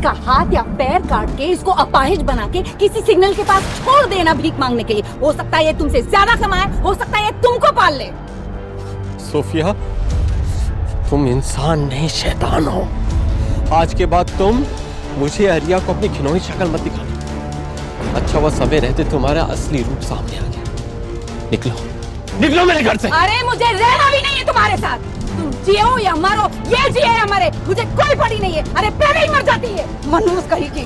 इसका हाथ या पैर काट के इसको अपाहिज बना के किसी सिग्नल के पास छोड़ देना भीख मांगने के लिए। हो सकता है ये तुमसे ज्यादा कमाए, हो सकता है ये तुमको पाल ले। सोफिया, तुम इंसान नहीं शैतान हो। आज के बाद तुम मुझे अरिया को अपनी घिनौनी शक्ल मत दिखाना। अच्छा वो समय रहते तुम्हारा असली रूप सामने आ गया। निकलो, निकलो मेरे घर से। अरे मुझे रहना भी नहीं है तुम्हारे साथ। तुम जियो या मरो, ये जिए या मरे, मुझे कोई पड़ी नहीं है। अरे पहले ही मर जाती है मनहूस कहीं की।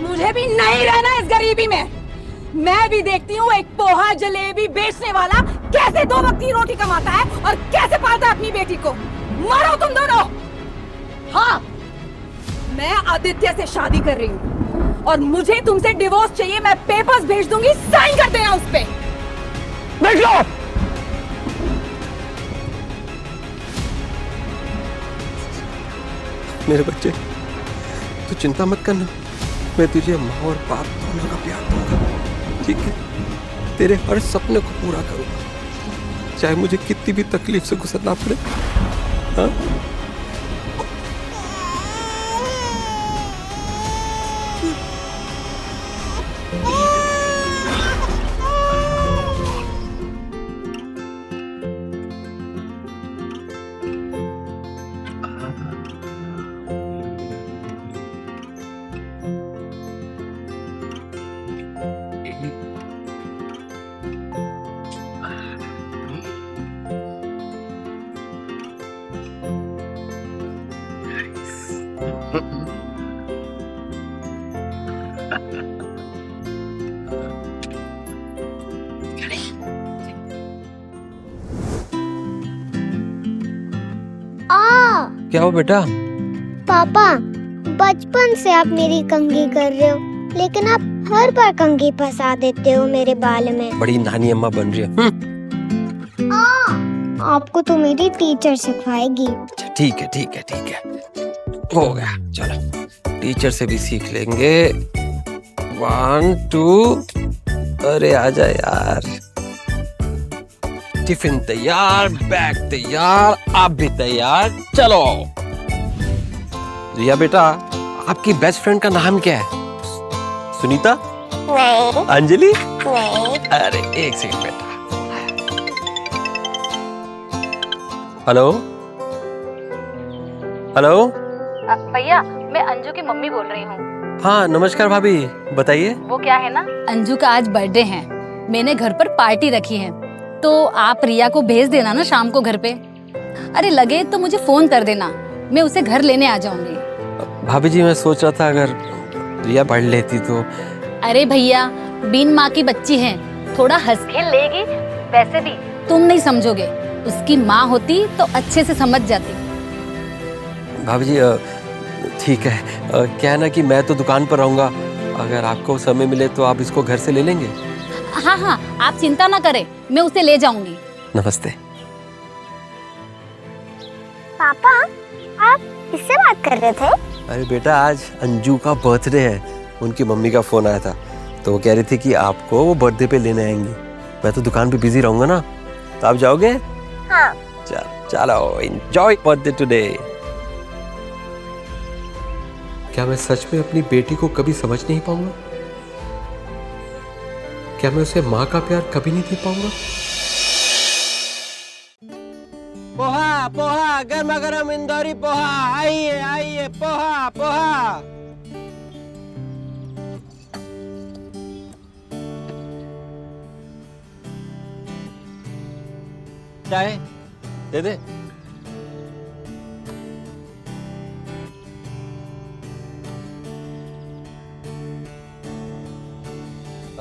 मुझे भी नहीं रहना इस गरीबी में। मैं भी देखती हूँ एक पोहा जलेबी बेचने वाला कैसे 2 वक्त की रोटी कमाता है और कैसे पालता है अपनी बेटी को। मरो तुम दोनों। हाँ, मैं आदित्य से शादी कर रही हूँ और मुझे तुमसे डिवोर्स चाहिए। मैं पेपर्स भेज दूंगी, साइन कर देना उस पे। देख लो, मेरे बच्चे, तू चिंता मत करना। मैं तुझे माँ और बाप दोनों का प्यार दूंगा, ठीक है? तेरे हर सपने को पूरा करूंगा, चाहे मुझे कितनी भी तकलीफ से गुजरना पड़े। हाँ? क्या हो बेटा? पापा, बचपन से आप मेरी कंघी कर रहे हो, लेकिन आप हर बार कंघी फंसा देते हो मेरे बाल में। बड़ी नानी अम्मा बन रही है। आपको तो मेरी टीचर सिखाएगी। ठीक है, ठीक है, ठीक है, हो गया। चलो, टीचर से भी सीख लेंगे। 1 2। अरे आजा यार। टिफिन तैयार, बैग तैयार, आप भी तैयार। चलो। रिया बेटा, आपकी बेस्ट फ्रेंड का नाम क्या है? सुनीता? नहीं। अंजलि? नहीं। अरे एक सेकंड बेटा। Hello, hello. भैया, मैं अंजू की मम्मी बोल रही हूँ। हाँ नमस्कार भाभी, बताइए। वो क्या है ना, अंजू का आज बर्थडे है। मैंने घर पर पार्टी रखी है, तो आप रिया को भेज देना ना शाम को घर पे। अरे लगे तो मुझे फोन कर देना, मैं उसे घर लेने आ जाऊंगी। भाभी जी, मैं सोच रहा था अगर रिया पढ़ लेती तो। अरे भैया, बिन माँ की बच्ची है, थोड़ा हंस खेल लेगी। वैसे भी तुम नहीं समझोगे, उसकी माँ होती तो अच्छे से समझ जाती। भाभी जी ठीक है, क्या है ना कि मैं तो दुकान पर रहूंगा, अगर आपको समय मिले तो आप इसको घर से ले लेंगे। हाँ हाँ, आप चिंता ना करें, मैं उसे ले जाऊंगी। नमस्ते। पापा, आप किससे बात कर रहे थे? अरे बेटा, आज अंजू का बर्थडे है, उनकी मम्मी का फोन आया था, तो वो कह रही थी कि आपको वो बर्थडे पे लेने आएंगी। मैं तो दुकान पे बिजी रहूंगा ना, तो आप जाओगे? हाँ। चलो, एंजॉय बर्थडे टुडे। क्या मैं सच में अपनी बेटी को कभी समझ नहीं पाऊंगा? क्या मैं उसे माँ का प्यार कभी नहीं दे पाऊंगा? पोहा, पोहा, गर्मा गर्म इंदौरी पोहा, आइए आइए, पोहा पोहा। चाय दे दे।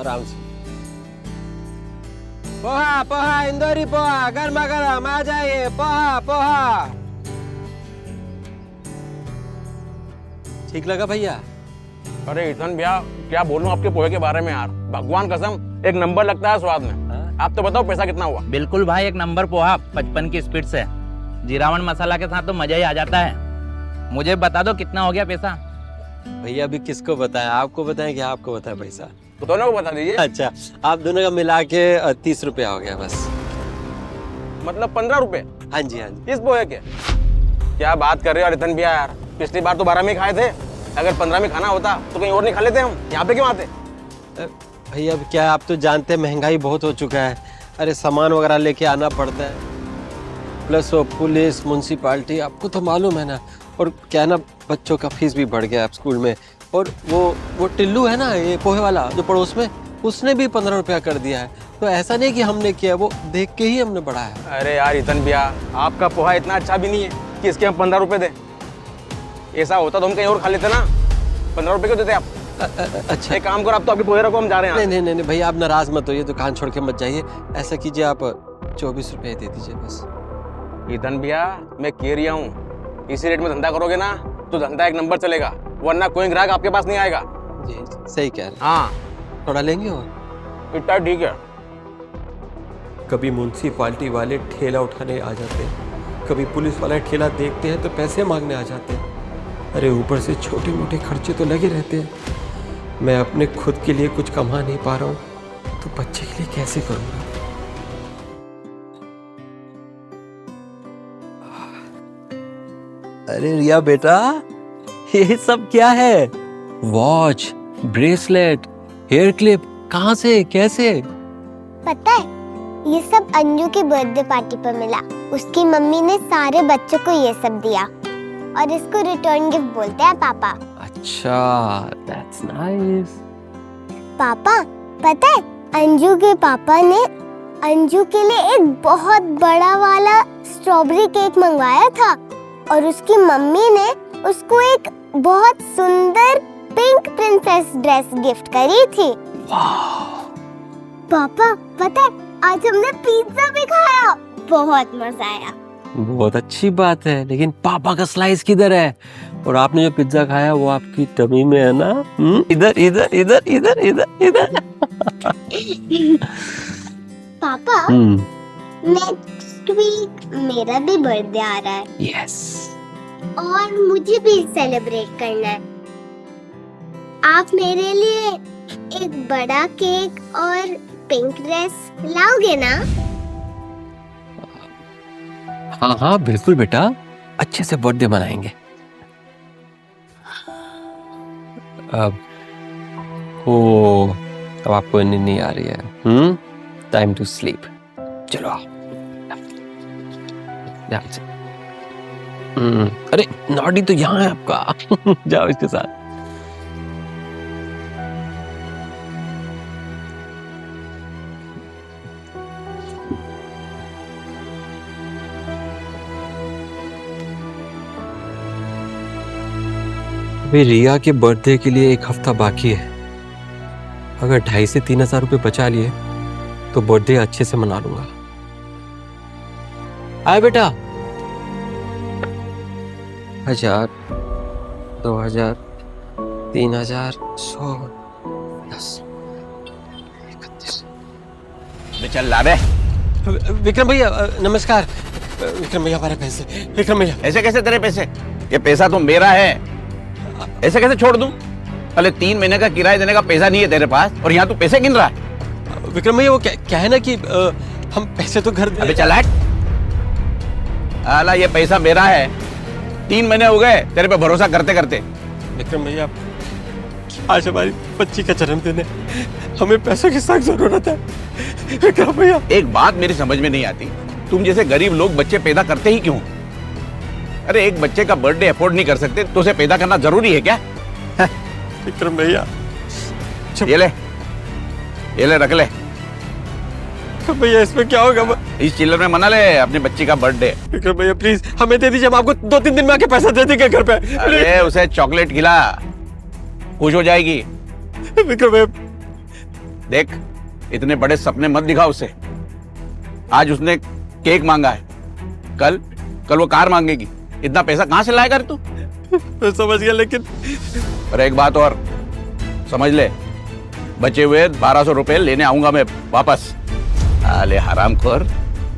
आराम से। पोहा, पोहा, इंदौरी पोहा, गर्मा गर्म, आ जाइए। पोहा, पोहा। ठीक लगा भैया? अरे इथन भैया, क्या बोलूं आपके पोहे के बारे में यार, भगवान कसम एक नंबर लगता है स्वाद में। आप तो बताओ पैसा कितना हुआ? बिल्कुल भाई, एक नंबर पोहा 55 की स्पीड से। जीरावन मसाला के साथ तो मजा ही आ जाता है। मुझे बता दो कितना हो गया पैसा? भैया अभी किसको बताया, आपको बताएं कि आपको बताया पैसा? तो दोनों को बता दीजिए। अच्छा, आप दोनों का मिला के 30 रुपया हो गया बस। मतलब 15 रुपए हाँ जी हाँ जी। इस पोहे के? क्या बात कर रहे हो रितन भैया यार, पिछली बार तो 12 में खाए थे। अगर 15 में खाना होता तो कहीं और नहीं खा लेते हम, यहाँ पे क्यों आते? भैया अब क्या, आप तो जानते हैं महंगाई बहुत हो चुका है। अरे सामान वगैरह लेके आना पड़ता है, प्लस वो पुलिस म्युनिसिपालिटी, आपको तो मालूम है ना। और क्या है ना, बच्चों का फीस भी बढ़ गया है स्कूल में। और वो टिल्लू है ना, ये पोहे वाला जो पड़ोस में, उसने भी 15 रुपया कर दिया है। तो ऐसा नहीं कि हमने किया, वो देख के ही हमने बढ़ाया। अरे यार रितन भैया, आपका पोहा इतना अच्छा भी नहीं है कि इसके हम 15 रुपए दें। ऐसा होता तो हम कहीं और खा लेते ना। 15 रुपए क्यों देते आप? अच्छा एक काम करो, आप तो अभी पोहे रखो, हम जा रहे हैं। नहीं भैया, आप नाराज मत होइए, दुकान छोड़ के मत जाइए। ऐसा कीजिए, आप 24 रुपये दे दीजिए बस। रितन भैया, मैं कह रहा हूँ, इसी रेट में धंधा करोगे ना तो धंधा एक नंबर चलेगा, वरना कोई ग्राहक आपके पास नहीं आएगा। जी सही कह रहे हैं। हाँ थोड़ा लेंगे और इतना ठीक है। कभी म्युनिसिपालिटी वाले ठेला उठाने आ जाते हैं, कभी पुलिस वाला ठेला देखते हैं तो पैसे मांगने आ जाते हैं। अरे ऊपर से छोटे मोटे खर्चे तो लगे रहते हैं। मैं अपने खुद के लिए कुछ कमा नहीं पा रहा हूँ तो बच्चे के लिए कैसे करूँगा? अरे रिया बेटा, ये सब क्या है? वॉच, ब्रेसलेट, हेयर क्लिप, कहाँ से, कैसे? पता है, ये सब अंजू की बर्थडे पार्टी पर मिला। उसकी मम्मी ने सारे बच्चों को ये सब दिया और इसको रिटर्न गिफ्ट बोलते हैं पापा। अच्छा, दैट्स नाइस। पापा, पता है, अंजू के पापा ने अंजू के लिए एक बहुत बड़ा वाला स्ट्रॉबेरी केक मंगवाया था और उसकी मम्मी ने उसको एक बहुत सुंदर पिंक प्रिंसेस ड्रेस गिफ्ट करी थी। पापा, पता है, आज हमने पिज्जा भी खाया, बहुत मजा आया। बहुत अच्छी बात है, लेकिन पापा का स्लाइस किधर है? और आपने जो पिज्जा खाया वो आपकी टमी में है ना? इधर इधर इधर इधर इधर इधर। पापा, नेक्स्ट वीक मेरा भी बर्थडे आ रहा है। यस। और मुझे भी सेलिब्रेट करना है। आप मेरे लिए एक बड़ा केक और पिंक ड्रेस लाओगे ना? हाँ हाँ बिल्कुल बेटा, अच्छे से बर्थडे मनाएंगे। अब आपको नींद नहीं आ रही है? Time to sleep. चलो आओ। ध्यान से। अरे नॉडी तो यहाँ है आपका। जाओ इसके साथ। अभी रिया के बर्थडे के लिए एक हफ्ता बाकी है। अगर 2,500 से 3,000 रुपए बचा लिए तो बर्थडे अच्छे से मना लूंगा। आए बेटा। 1,000, 2,000, 3,000, 100, 10, 31। चल ला बे। विक्रम भैया नमस्कार। विक्रम भैया हमारे पैसे। विक्रम भैया। ऐसे कैसे तेरे पैसे? ये पैसा तो मेरा है, ऐसे कैसे छोड़ दूं? पहले 3 महीने का किराया देने का पैसा नहीं है तेरे पास और यहाँ तू पैसे गिन रहा है। विक्रम भैया वो क्या है ना कि हम पैसे तो घर अबे चल हट। आला ये पैसा मेरा है, 3 महीने हो गए तेरे पे भरोसा करते करते। विक्रम भैया आज हमारी बच्ची का जन्मदिन है, हमें पैसों की सख्त जरूरत है। विक्रम भैया एक बात मेरी समझ में नहीं आती, तुम जैसे गरीब लोग बच्चे पैदा करते ही क्यों? अरे एक बच्चे का बर्थडे अफोर्ड नहीं कर सकते तो उसे पैदा करना जरूरी है क्या? विक्रम भैया ये ले रख ले। भैया इसमें क्या होगा? इस चिल्लर में मना ले अपनी बच्ची का बर्थडे। विक्रम भैया प्लीज हमें दे दीजिए, हम आपको 2-3 दिन में आके पैसा दे देंगे घर पे। अरे उसे चॉकलेट खिला, खुश हो जाएगी। विक्रम भैया देख, इतने बड़े सपने मत दिखा उसे। आज उसने केक मांगा है, कल वो कार मांगेगी। इतना पैसा कहाँ से लाएगा तू? मैं समझ गया, लेकिन और एक बात और समझ ले, बचे हुए 1,200 रुपए लेने आऊंगा मैं वापस। आले हरामखोर,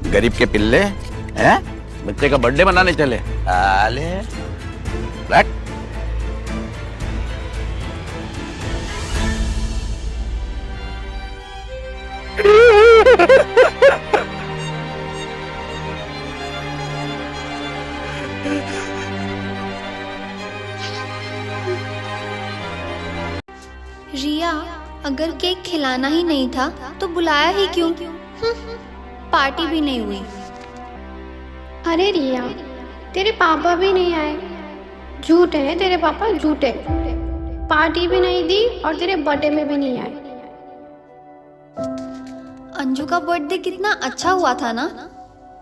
गरीब के पिल्ले हैं, बच्चे का बर्थडे मनाने चले। आले बैठ। अगर केक खिलाना ही नहीं था तो बुलाया ही क्यों? पार्टी भी नहीं हुई। अरे रिया, तेरे पापा भी नहीं आए। झूठे हैं तेरे पापा, झूठे। पार्टी भी नहीं दी और तेरे बर्थडे में भी नहीं आए। अंजू का बर्थडे कितना अच्छा हुआ था ना,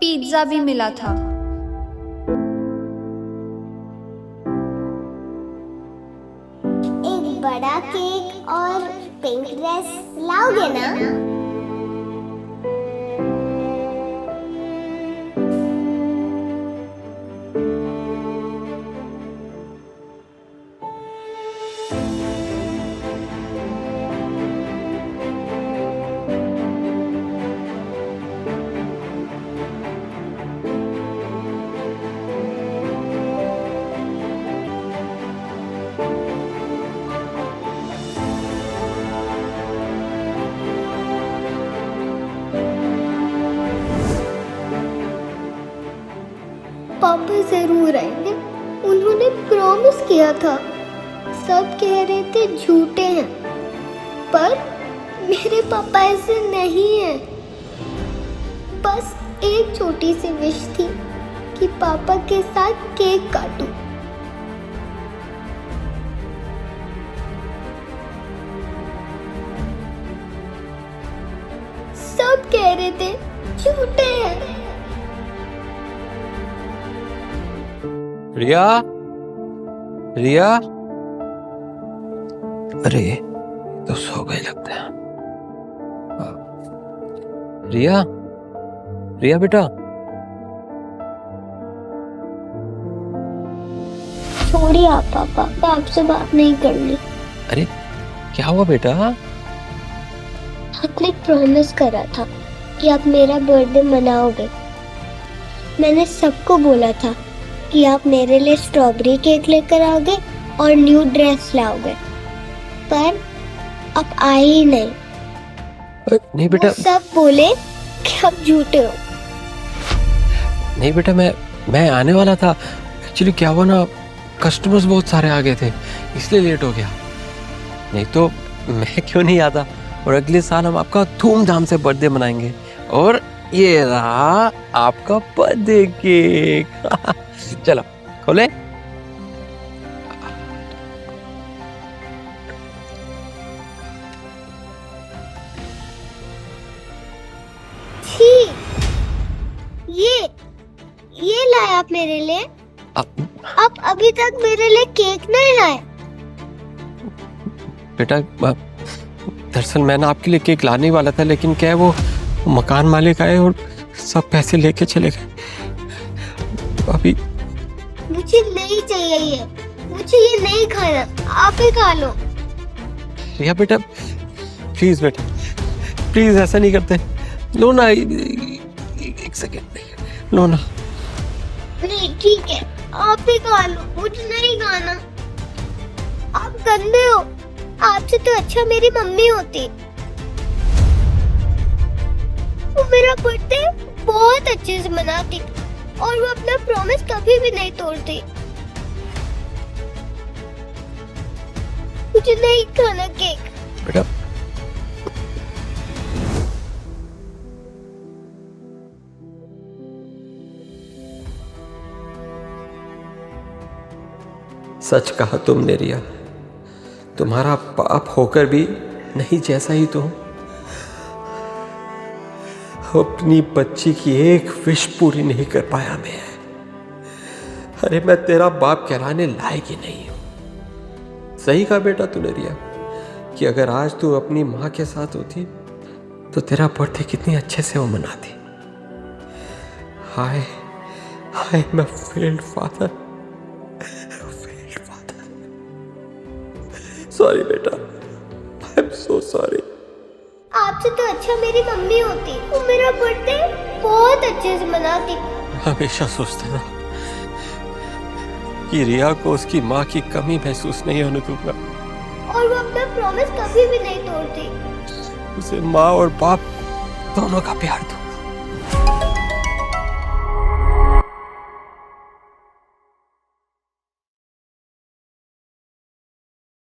पिज्जा भी मिला था। एक बड़ा केक और पिंक ड्रेस लाओगे ना? पापा जरूर आएंगे, उन्होंने प्रॉमिस किया था। सब कह रहे थे झूठे हैं, पर मेरे पापा ऐसे नहीं हैं। बस एक छोटी सी विश थी कि पापा के साथ केक काटूं। सब कह रहे थे झूठे हैं। रिया, रिया, अरे तो सो गए लगता है। रिया, रिया बेटा। छोड़िए आप पापा, आपसे बात नहीं करनी। अरे क्या हुआ बेटा? आपने प्रॉमिस करा था कि आप मेरा बर्थडे मनाओगे। मैंने सबको बोला था कि आप मेरे लिए स्ट्रॉबेरी केक लेकर आओगे और न्यू ड्रेस लाओगे, पर आप आए ही नहीं। नहीं बेटा, वो सब बोले कि आप झूठे हो। नहीं बेटा, मैं आने वाला था। एक्चुअली क्या हुआ ना, कस्टमर्स बहुत सारे आ गए थे, इसलिए लेट हो गया। नहीं तो मैं क्यों नहीं आता। और अगले साल हम आपका धूमधाम से बर्थडे मनाएंगे। और ये रहा आपका बर्थडे केक। चलो खोले। ये लाए आप मेरे लिए? आप अभी तक मेरे लिए केक नहीं लाए। बेटा दरअसल मैं ना आपके लिए केक लाने वाला था, लेकिन क्या है वो मकान मालिक आए और सब पैसे लेके चले गए। अभी मुझे नहीं चाहिए ये, मुझे ये नहीं खाना, आप ही खा लो। रिया बेटा प्लीज, बेटा प्लीज ऐसा नहीं करते। लो ना, एक सेकेंड लो ना। नहीं ठीक है, आप ही खा लो, मुझे नहीं खाना। आप गंदे हो, आपसे तो अच्छा मेरी मम्मी होती। वो मेरा बर्थडे बहुत अच्छे से मनाती और वो अपना प्रॉमिस कभी भी नहीं तोड़ती। मुझे नहीं खाना केक। बेटा सच कहा तुमने रिया, तुम्हारा पाप होकर भी नहीं जैसा ही तो अपनी बच्ची की एक विश पूरी नहीं कर पाया मैं। अरे मैं तेरा बाप कहलाने लायक ही नहीं हूं। सही कहा बेटा तूने रिया कि अगर आज तू अपनी माँ के साथ होती तो तेरा बर्थडे कितनी अच्छे से वो मनाती। हाय हाय, मैं फेल्ड फादर, सॉरी बेटा, आई एम सो सॉरी। आपसे तो अच्छा मेरी मम्मी होती, वो मेरा बर्थडे बहुत अच्छे से मनाती। हमेशा सोचता था कि रिया को उसकी माँ की कमी महसूस नहीं होने दूंगा और वो अपना प्रॉमिस कभी भी नहीं तोड़ती। उसे माँ और बाप दोनों का प्यार दूंगा।